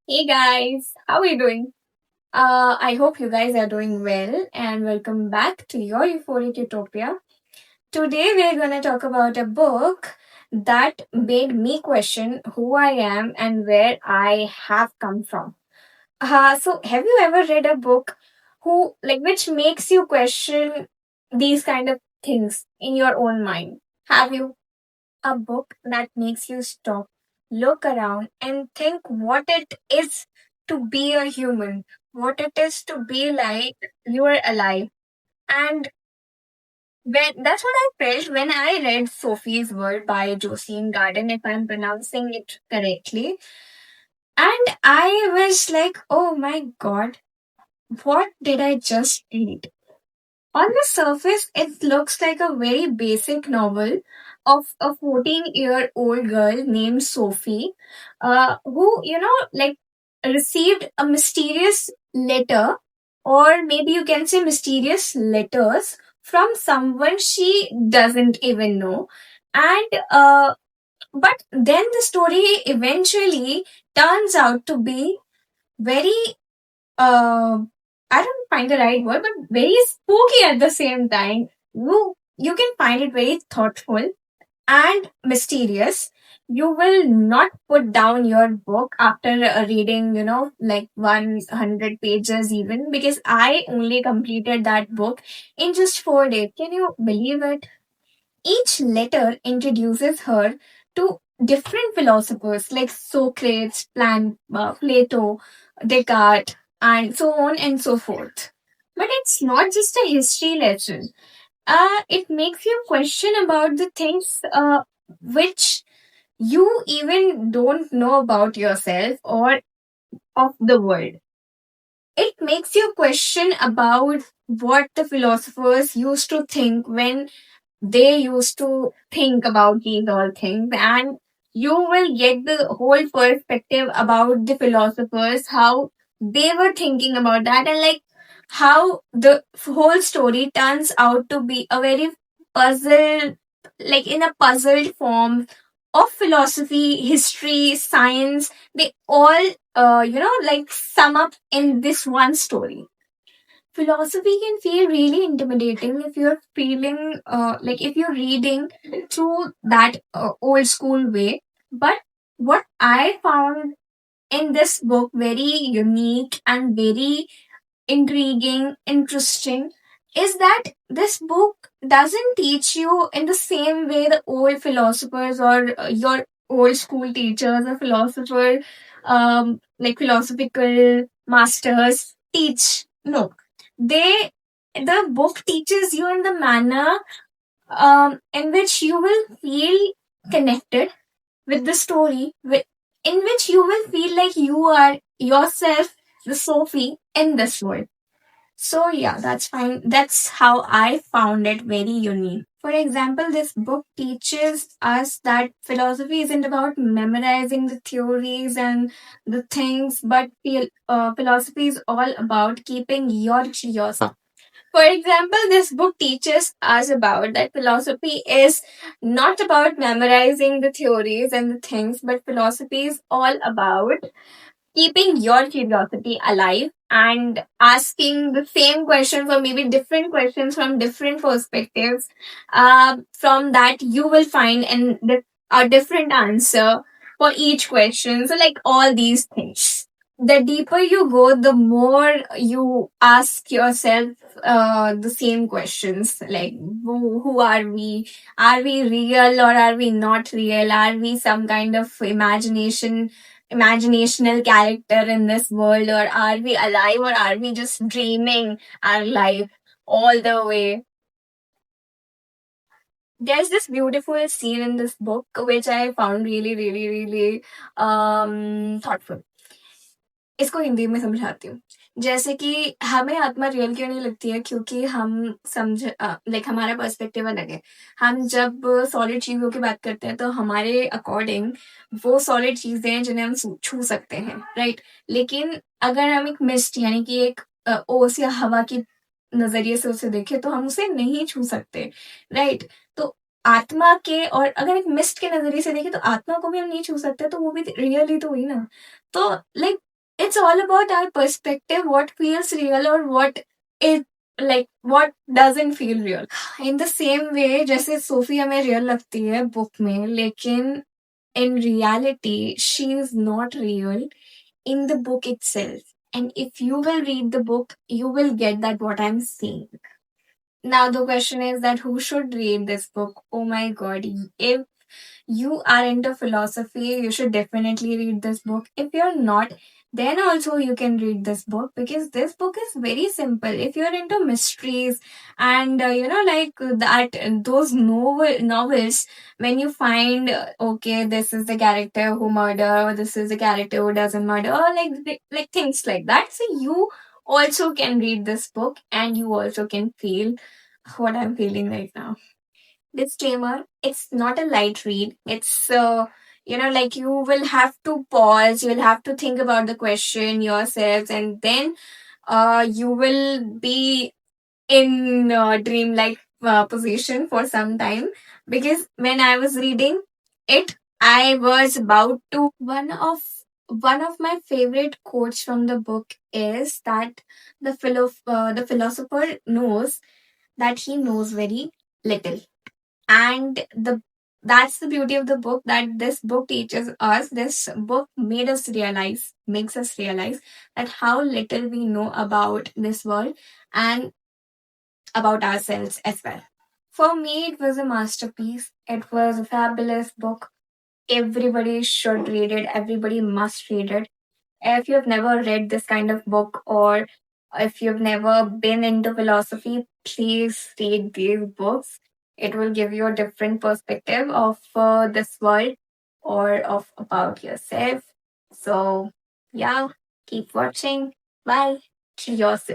Hey guys, how are you doing? I hope you guys are doing well and welcome back to your Euphoric Utopia. Today we're going to talk about a book that made me question who I am and where I have come from. So have you ever read a book which makes you question these kind of things in your own mind? Have you? A book that makes you stop, look around, and think what it is to be a human, what it is to be like you are alive. And that's what I felt when I read Sophie's World by Jostein Gaarder, if I'm pronouncing it correctly. And I was like, oh my god, what did I just read? On the surface, it looks like a very basic novel of a 14-year-old girl named Sophie, who, received a mysterious letter, or maybe you can say mysterious letters from someone she doesn't even know. But then the story eventually turns out to be very uh, I don't find the right word, but very spooky at the same time. You can find it very thoughtful and mysterious. You will not put down your book after reading, like 100 pages even, because I only completed that book in just 4 days. Can you believe it? Each letter introduces her to different philosophers like Socrates, Plato, Descartes, and so on and so forth. But it's not just a history lesson. It makes you question about the things which you even don't know about yourself or of the world. It makes you question about what the philosophers used to think when they used to think about these all things, and you will get the whole perspective about the philosophers, how they were thinking about that, and like how the whole story turns out to be a very puzzle, like in a puzzled form of philosophy, history, science. They all like sum up in this one story. Philosophy can feel really intimidating if you're feeling like if you're reading through that old school way. But what I found in this book very unique and very intriguing, interesting, is that this book doesn't teach you in the same way the old philosophers or your old school teachers or like philosophical masters teach. No, they the book teaches you in the manner in which you will feel connected with the story, in which you will feel like you are yourself the Sophie in this world. So yeah, that's fine. That's how I found it very unique. For example, this book teaches us that philosophy isn't about memorizing the theories and the things, but philosophy is all about keeping your curiosity. For example, this book teaches us about that philosophy is not about memorizing the theories and the things, but philosophy is all about keeping your curiosity alive and asking the same questions or maybe different questions from different perspectives. From that, you will find a different answer for each question. So, like all these things. The deeper you go, the more you ask yourself the same questions like who are we? Are we real or are we not real? Are we some kind of imaginational character in this world, or are we alive, or are we just dreaming our life all the way? There's this beautiful scene in this book which I found really really really thoughtful. इसको हिंदी में समझाती हूँ. जैसे कि हमें आत्मा real क्यों नहीं लगती है, क्योंकि हम लाइक हमारा पर्सपेक्टिव अलग है. हम जब सॉलिड चीजों की बात करते हैं तो हमारे अकॉर्डिंग वो सॉलिड चीजें हैं जिन्हें हम छू सकते हैं, राइट. लेकिन अगर हम एक मिस्ट यानी कि एक ओस या हवा की नजरिए से उसे देखें तो हम उसे नहीं छू सकते, राइट. तो आत्मा के, और अगर एक मिस्ट के नजरिए से देखें तो आत्मा को भी हम नहीं छू सकते, तो वो भी रियल ही तो हुई ना. तो like It's all about our perspective, what feels real or what it, like what doesn't feel real. In the same way जैसे सोफी हमें रियल लगती है बुक में, लेकिन in reality she is not real in the book itself. And if you will read the book, you will get that what I'm saying. Now the question is that who should read this book? Oh my god. If you are into philosophy, you should definitely read this book. If you're not, then also you can read this book because this book is very simple. If you're into mysteries and like that, those novels, when you find okay, this is the character who murder, or this is the character who doesn't murder, or like things like that. So you also can read this book and you also can feel what I'm feeling right now. Disclaimer, it's not a light read. It's like you will have to pause, you'll have to think about the question yourselves, and then you will be in dreamlike position for some time. Because when I was reading it, I was about to one of my favorite quotes from the book is that the philosopher knows that he knows very little. And the that's the beauty of the book, that this book teaches us, this book makes us realize that how little we know about this world and about ourselves as well. For me, it was a masterpiece. It was a fabulous book. Everybody should read it, everybody must read it. If you've never read this kind of book, or if you've never been into philosophy, please read these books. It will give you a different perspective of this world or of about yourself. So, yeah, keep watching. Bye. Cheers.